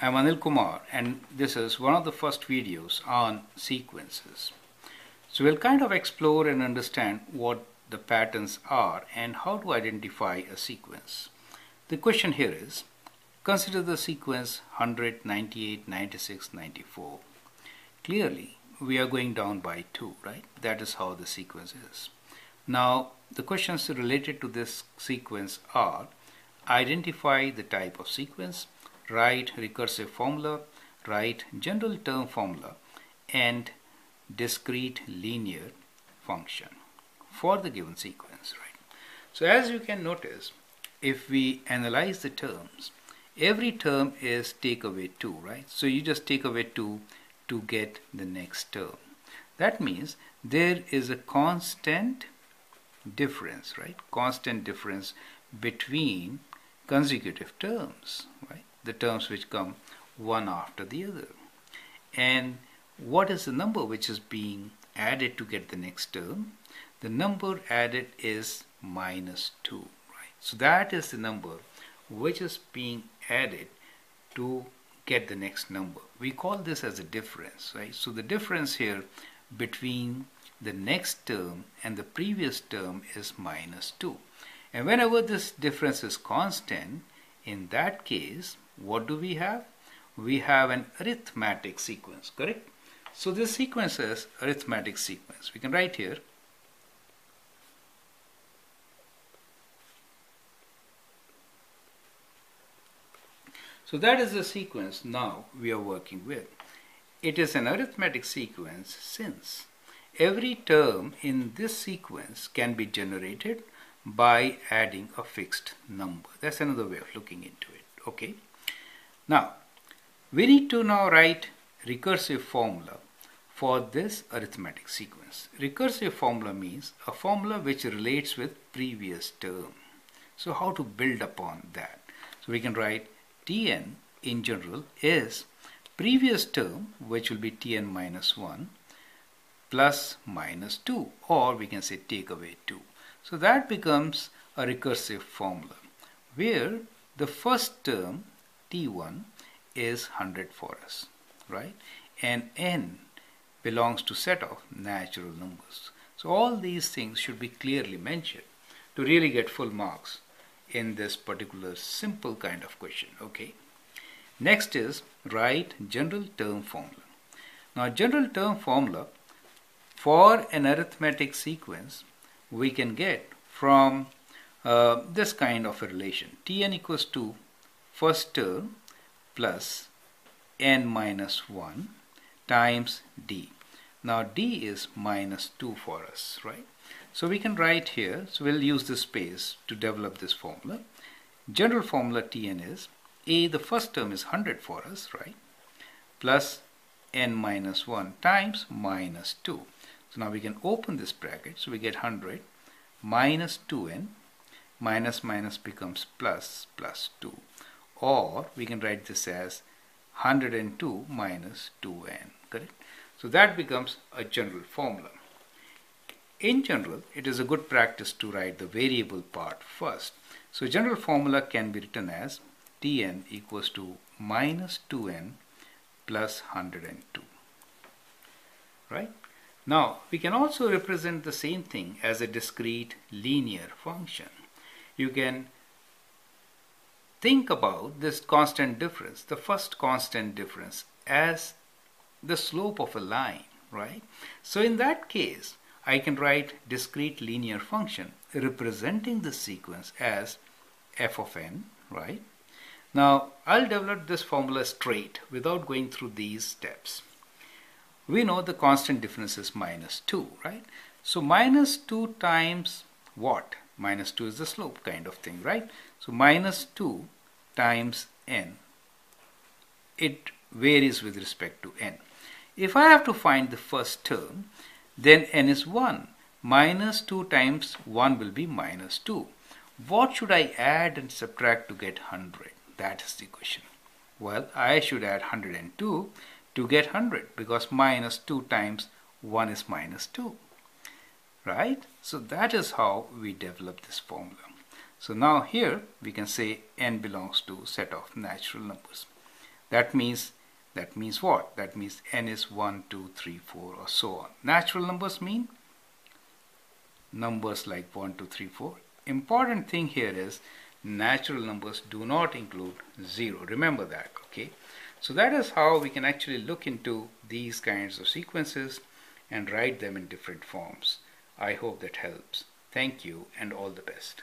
I'm Anil Kumar, and this is one of the first videos on sequences. So we'll kind of explore and understand what the patterns are and how to identify a sequence. The question here is, consider the sequence 100, 98, 96, 94. Clearly, we are going down by 2, right? That is how the sequence is. Now, the questions related to this sequence are, identify the type of sequence, write recursive formula, write general term formula, and discrete linear function for the given sequence, right? So as you can notice, if we analyze the terms, every term is take away 2, right? So you just take away 2 to get the next term. That means there is a constant difference, right? Constant difference between consecutive terms, right? The terms which come one after the other. And what is the number which is being added to get the next term? The number added is -2, right? So that is the number which is being added to get the next number. We call this as a difference, right? So the difference here between the next term and the previous term is -2. And whenever this difference is constant, in that case, what do we have? We have an arithmetic sequence, correct? So this sequence is arithmetic sequence. We can write here so that is the sequence now we are working with. It is an arithmetic sequence since every term in this sequence can be generated by adding a fixed number. That's another way of looking into it. Okay. Now, we need to now write recursive formula for this arithmetic sequence. Recursive formula means a formula which relates with previous term. So how to build upon that? So we can write Tn in general is previous term, which will be Tn minus 1 plus -2, or we can say take away 2. So that becomes a recursive formula where the first term T1 is 100 for us, right? And n belongs to set of natural numbers. So all these things should be clearly mentioned to really get full marks in this particular simple kind of question, okay? Next is write general term formula. Now general term formula for an arithmetic sequence we can get from this kind of a relation. Tn equals to first term plus n minus 1 times d. Now d is -2 for us, right? So we can write here, so we'll use this space to develop this formula. General formula Tn is a, the first term is 100 for us, right? Plus n minus 1 times -2. So now we can open this bracket, so we get 100 minus 2n, minus minus becomes plus, plus 2. Or we can write this as 102 minus 2n, correct? So that becomes a general formula. In general, it is a good practice to write the variable part first. So general formula can be written as Tn equals to -2n plus 102, right? Now, we can also represent the same thing as a discrete linear function. You can think about this constant difference, the first constant difference, as the slope of a line, right? So in that case, I can write discrete linear function representing the sequence as f of n, right? Now, I'll develop this formula straight without going through these steps. We know the constant difference is -2, right? So -2 times what? -2 is the slope kind of thing, right? So -2 times n. It varies with respect to n. If I have to find the first term, then n is 1. -2 times 1 will be -2. What should I add and subtract to get 100? That is the question. Well, I should add 102 to get 100 because -2 times 1 is -2, right? So that is how we develop this formula. So now here we can say n belongs to set of natural numbers. That means what? That means n is 1, 2, 3, 4 or so on. Natural numbers mean numbers like 1, 2, 3, 4. Important thing here is natural numbers do not include 0. Remember that, okay? So that is how we can actually look into these kinds of sequences and write them in different forms. I hope that helps. Thank you and all the best.